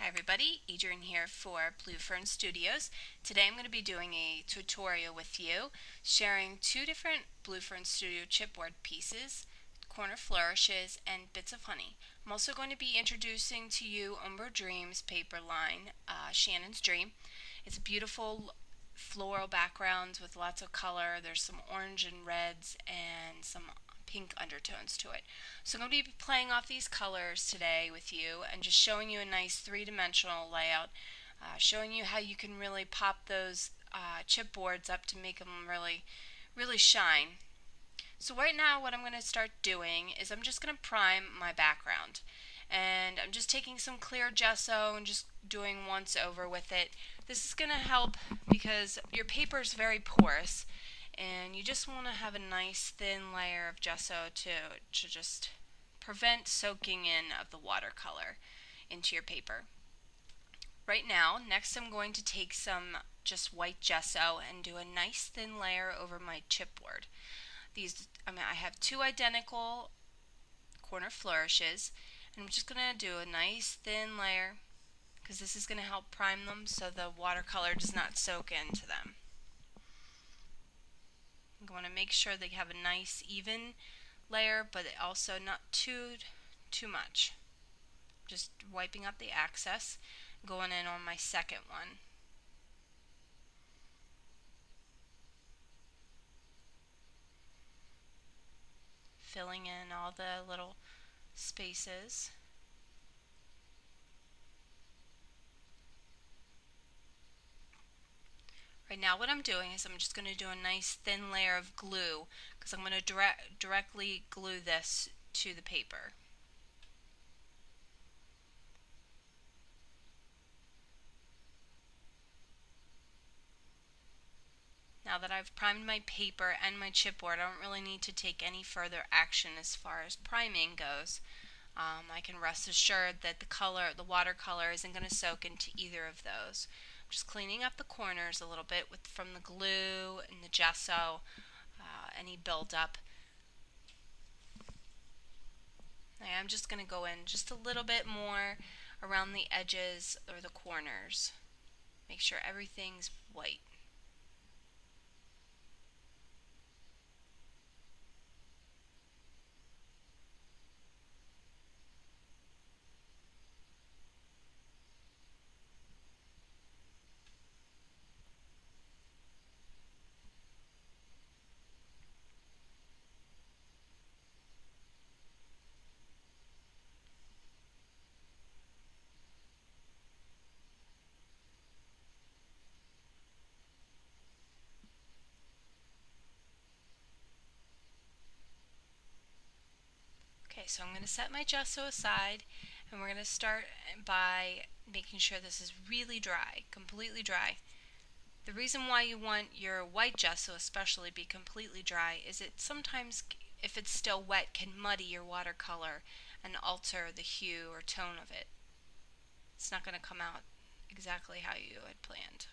Hi everybody, Adrienne here for Blue Fern Studios. Today I'm going to be doing a tutorial with you, sharing two different Blue Fern Studio chipboard pieces, corner flourishes, and bits of honey. I'm also going to be introducing to you Umber Dreams paper line, Shannon's Dream. It's a beautiful floral background with lots of color. There's some orange and reds and some pink undertones to it. So I'm going to be playing off these colors today with you and just showing you a nice three-dimensional layout, showing you how you can really pop those chipboards up to make them really shine. So right now what I'm going to start doing is I'm just going to prime my background. And I'm just taking some clear gesso and just doing once over with it. This is going to help because your paper is very porous and you just want to have a nice thin layer of gesso to just prevent soaking in of the watercolor into your paper. Right now, next I'm going to take some just white gesso and do a nice thin layer over my chipboard. I have two identical corner flourishes, and I'm just going to do a nice thin layer because this is going to help prime them so the watercolor does not soak into them. I'm going to make sure they have a nice even layer, but also not too much. Just wiping up the excess, going in on my second one. Filling in all the little spaces. Right now what I'm doing is I'm just going to do a nice thin layer of glue because I'm going to directly glue this to the paper. Now that I've primed my paper and my chipboard, I don't really need to take any further action as far as priming goes. I can rest assured that the watercolor isn't going to soak into either of those. I'm just cleaning up the corners a little bit from the glue and the gesso, any buildup. I'm just going to go in just a little bit more around the edges or the corners. Make sure everything's white. Okay, so I'm going to set my gesso aside and we're going to start by making sure this is really dry, completely dry. The reason why you want your white gesso especially be completely dry is it sometimes, if it's still wet, can muddy your watercolor and alter the hue or tone of it. It's not going to come out exactly how you had planned.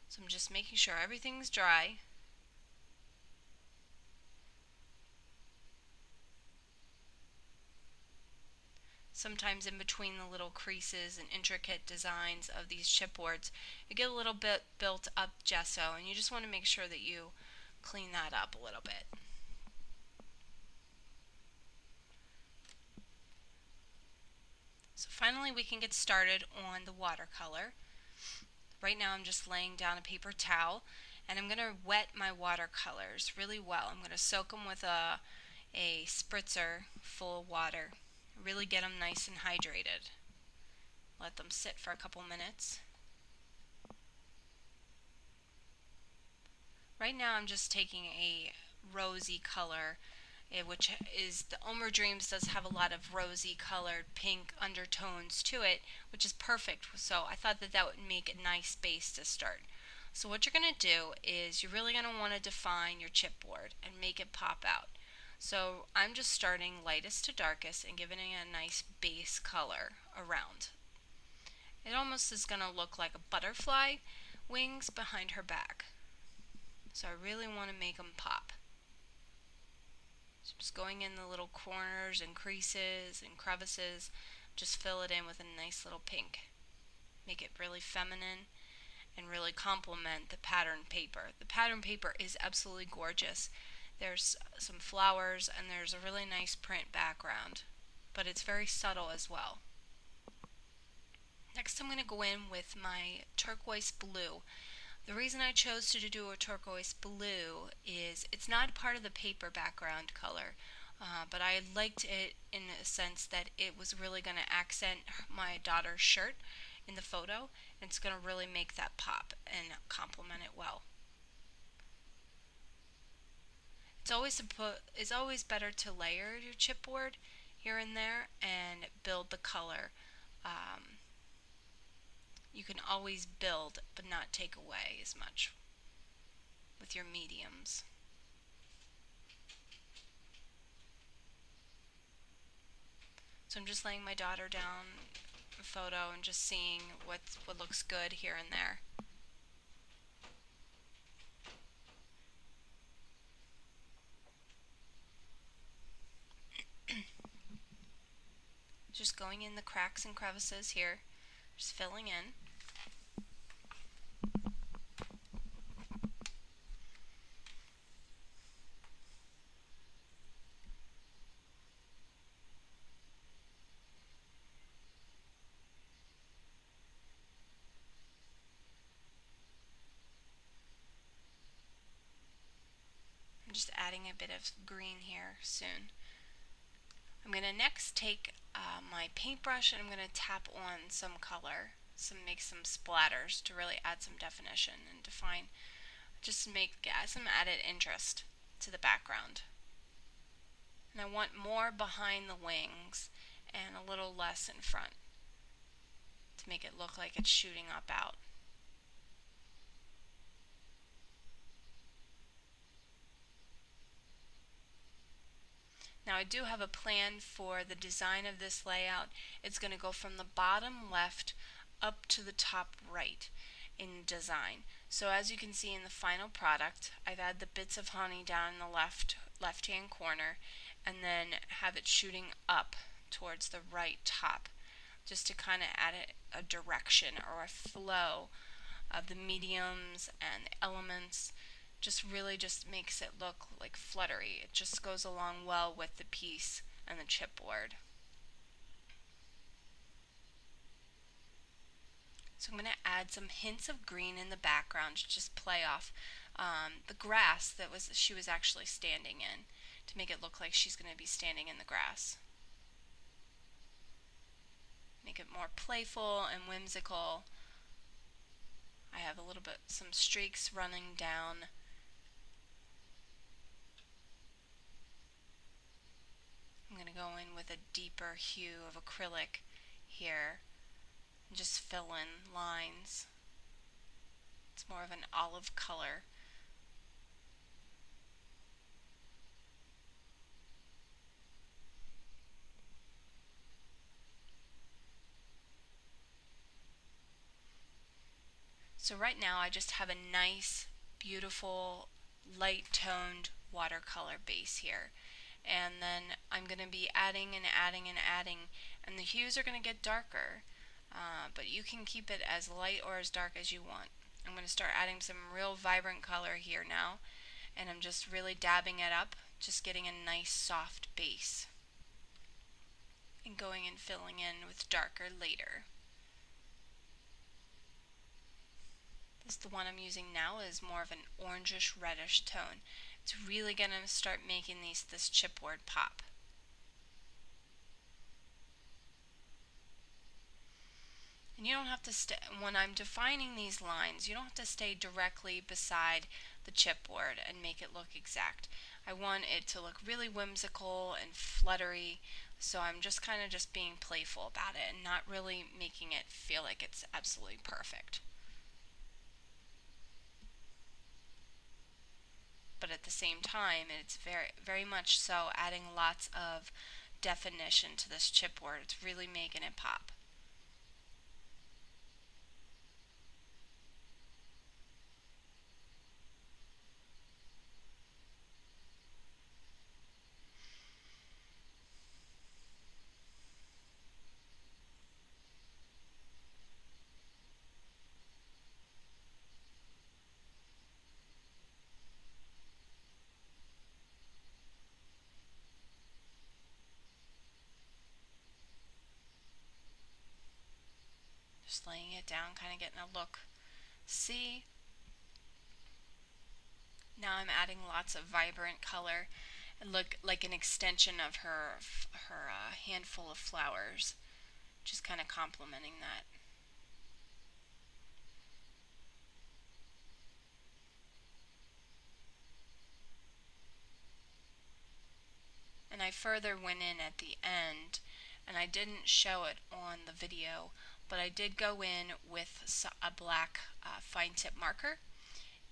So I'm just making sure everything's dry. Sometimes in between the little creases and intricate designs of these chipboards, you get a little bit built up gesso, and you just want to make sure that you clean that up a little bit. So finally we can get started on the watercolor. Right now I'm just laying down a paper towel and I'm going to wet my watercolors really well. I'm going to soak them with a spritzer full of water. Really get them nice and hydrated. Let them sit for a couple minutes. Right now I'm just taking a rosy color, which is the Umber Dreams does have a lot of rosy colored pink undertones to it, which is perfect. So I thought that that would make a nice base to start. So what you're going to do is you're really going to want to define your chipboard and make it pop out. So I'm just starting lightest to darkest and giving it a nice base color around. It almost is going to look like a butterfly wings behind her back. So I really want to make them pop. So just going in the little corners and creases and crevices, Just fill it in with a nice little pink. Make it really feminine and really complement the pattern paper. The pattern paper is absolutely gorgeous. There's some flowers and there's a really nice print background, but it's very subtle as well. Next I'm going to go in with my turquoise blue. The reason I chose to do a turquoise blue is it's not part of the paper background color, but I liked it in a sense that it was really going to accent my daughter's shirt in the photo, and it's going to really make that pop and complement it well. It's always better to layer your chipboard here and there and build the color. You can always build but not take away as much with your mediums. So I'm just laying my daughter down a photo and just seeing what looks good here and there. Just going in the cracks and crevices here, just filling in. I'm just adding a bit of green here soon. I'm going to next take my paintbrush and I'm going to tap on some color, make some splatters to really add some definition and define, just add some added interest to the background. And I want more behind the wings and a little less in front to make it look like it's shooting up out. Now I do have a plan for the design of this layout. It's going to go from the bottom left up to the top right in design. So as you can see in the final product, I've added the bits of honey down in the left hand corner and then have it shooting up towards the right top, just to kind of add a direction or a flow of the mediums and the elements. Really just makes it look like fluttery. It just goes along well with the piece and the chipboard. So I'm going to add some hints of green in the background to just play off the grass that she was actually standing in, to make it look like she's going to be standing in the grass. Make it more playful and whimsical. I have some streaks running down. I'm going to go in with a deeper hue of acrylic here and just fill in lines. It's more of an olive color. So right now I just have a nice, beautiful, light-toned watercolor base here. And then I'm going to be adding and adding and adding, and the hues are going to get darker, but you can keep it as light or as dark as you want. I'm going to start adding some real vibrant color here now, and I'm just really dabbing it up, just getting a nice soft base, and going and filling in with darker later. The one I'm using now is more of an orangish reddish tone. It's really going to start making this chipboard pop. And you don't have to when I'm defining these lines, you don't have to stay directly beside the chipboard and make it look exact. I want it to look really whimsical and fluttery, so I'm just kind of being playful about it and not really making it feel like it's absolutely perfect. But at the same time, it's very much so adding lots of definition to this chipboard. It's really making it pop. Just laying it down, kind of getting a look. See? Now I'm adding lots of vibrant color and look like an extension of her handful of flowers. Just kind of complementing that. And I further went in at the end, and I didn't show it on the video, but I did go in with a black fine tip marker,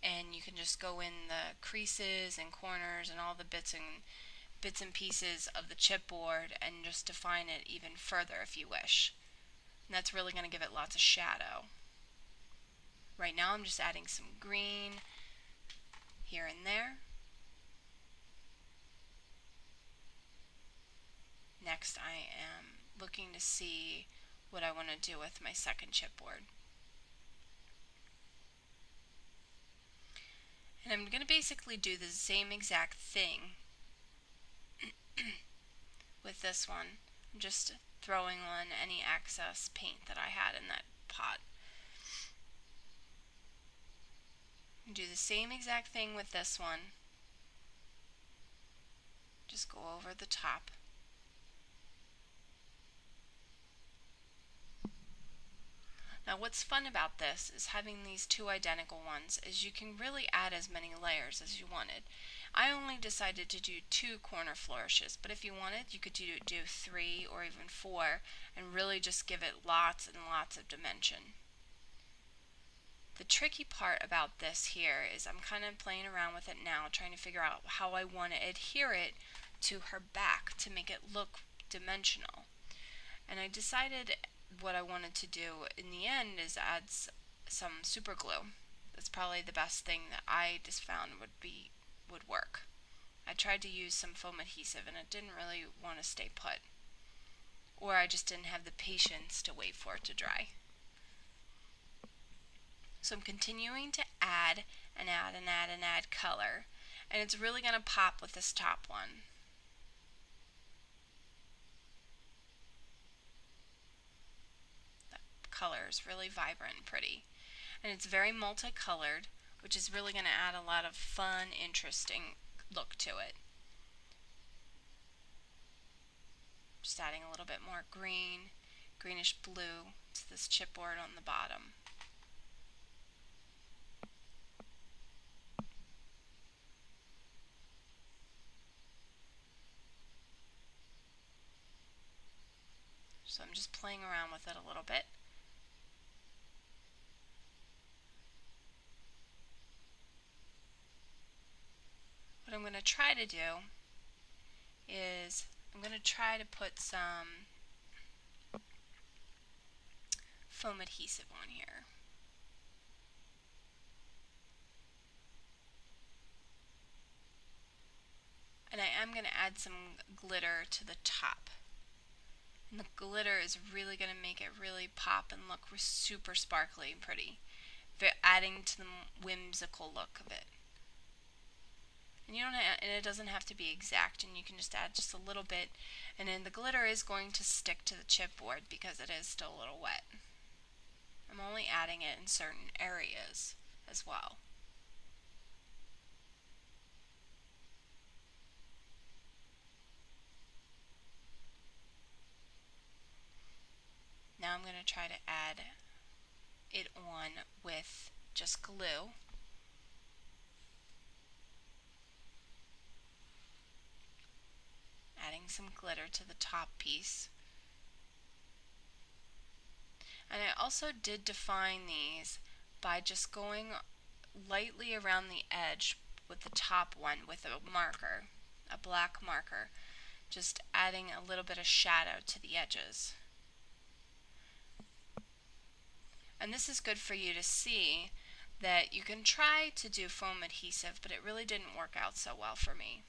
and you can just go in the creases and corners and all the bits and pieces of the chipboard and just define it even further if you wish. And that's really going to give it lots of shadow. Right now I'm just adding some green here and there. Next I am looking to see what I want to do with my second chipboard. And I'm going to basically do the same exact thing with this one. I'm just throwing on any excess paint that I had in that pot. Do the same exact thing with this one. Just go over the top. Now what's fun about this is having these two identical ones is you can really add as many layers as you wanted. I only decided to do 2 corner flourishes, but if you wanted you could do 3 or even 4 and really just give it lots and lots of dimension. The tricky part about this here is I'm kind of playing around with it now, trying to figure out how I want to adhere it to her back to make it look dimensional. And I decided what I wanted to do in the end is add some super glue. That's probably the best thing that I just found would work. I tried to use some foam adhesive and it didn't really want to stay put. Or I just didn't have the patience to wait for it to dry. So I'm continuing to add and add and add and add color, and it's really going to pop with this top one. That color is really vibrant and pretty, and it's very multicolored, which is really going to add a lot of fun, interesting look to it. Just adding a little bit more green, greenish blue to this chipboard on the bottom. So I'm just playing around with it a little bit. What I'm going to try to do is I'm going to try to put some foam adhesive on here. And I am going to add some glitter to the top. And the glitter is really going to make it really pop and look super sparkly and pretty, adding to the whimsical look of it. And it doesn't have to be exact, and you can just add just a little bit, and then the glitter is going to stick to the chipboard because it is still a little wet. I'm only adding it in certain areas as well. Now I'm going to try to add it on with just glue. Adding some glitter to the top piece. And I also did define these by just going lightly around the edge with the top one with a marker, a black marker, just adding a little bit of shadow to the edges. And this is good for you to see that you can try to do foam adhesive, but it really didn't work out so well for me.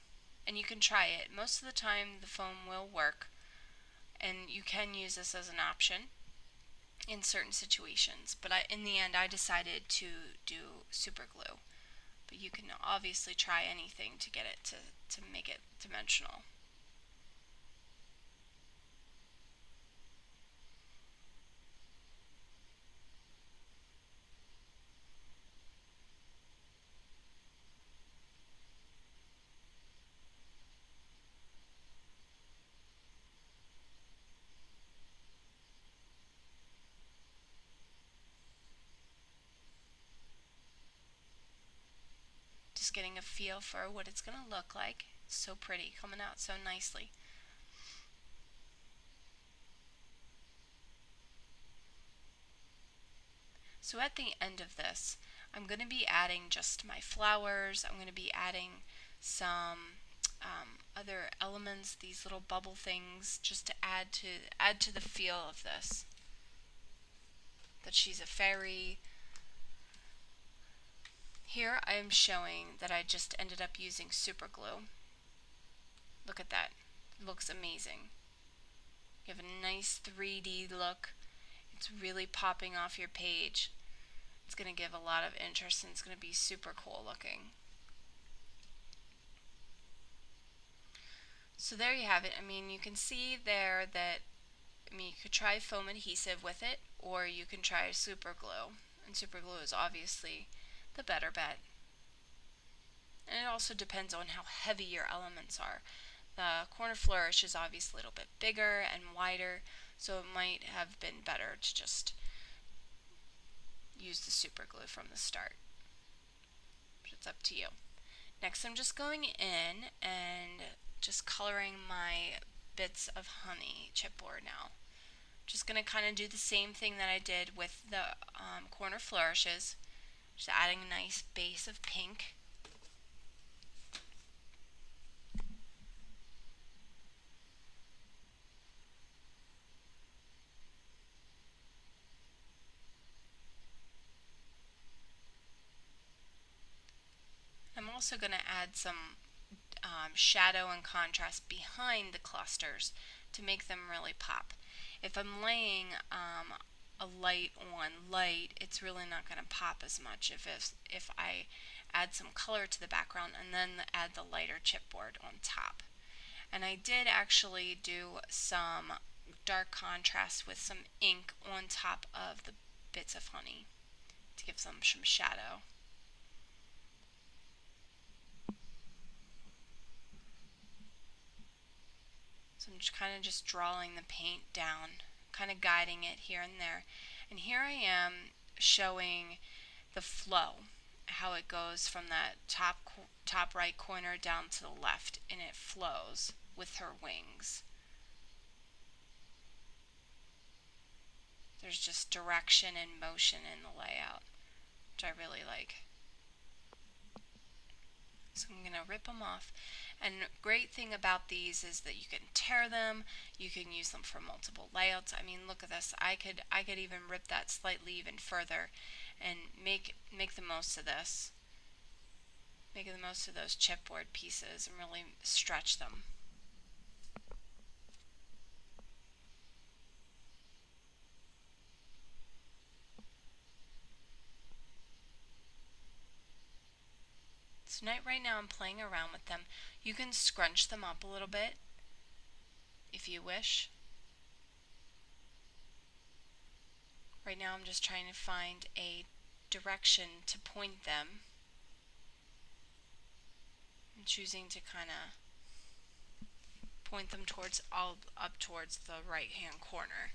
And you can try it. Most of the time the foam will work, and you can use this as an option in certain situations. But in the end I decided to do super glue. But you can obviously try anything to get it to make it dimensional. just getting a feel for what it's going to look like. It's so pretty, coming out so nicely. So at the end of this, I'm going to be adding just my flowers. I'm going to be adding some other elements, these little bubble things, just to add to the feel of this. That she's a fairy. Here I am showing that I just ended up using super glue. Look at that. It looks amazing. You have a nice 3D look. It's really popping off your page. It's going to give a lot of interest and it's going to be super cool looking. So there you have it. I mean, you can see there that, you could try foam adhesive with it, or you can try super glue. And super glue is obviously the better bet. And it also depends on how heavy your elements are. The corner flourish is obviously a little bit bigger and wider, so it might have been better to just use the super glue from the start. But it's up to you. Next, I'm just going in and just coloring my bits of honey chipboard now. Just going to kind of do the same thing that I did with the corner flourishes, just adding a nice base of pink. I'm also going to add some shadow and contrast behind the clusters to make them really pop. If I'm laying a light on light, it's really not going to pop as much if I add some color to the background and then add the lighter chipboard on top. And I did actually do some dark contrast with some ink on top of the bits of honey to give them some shadow. So I'm just kind of just drawing the paint down, kind of guiding it here and there. And here I am showing the flow, how it goes from that top right corner down to the left, and it flows with her wings. There's just direction and motion in the layout, which I really like. So I'm going to rip them off. And great thing about these is that you can tear them, you can use them for multiple layouts. I mean, look at this. I could even rip that slightly even further and make the most of this. Make the most of those chipboard pieces and really stretch them. So right now I'm playing around with them. You can scrunch them up a little bit if you wish. Right now I'm just trying to find a direction to point them. I'm choosing to kind of point them up towards the right hand corner.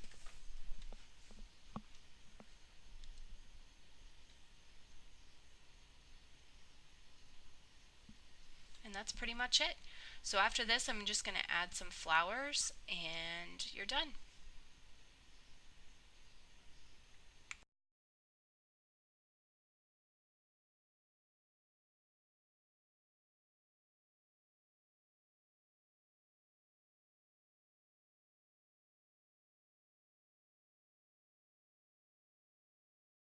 And that's pretty much it. So after this, I'm just going to add some flowers and you're done.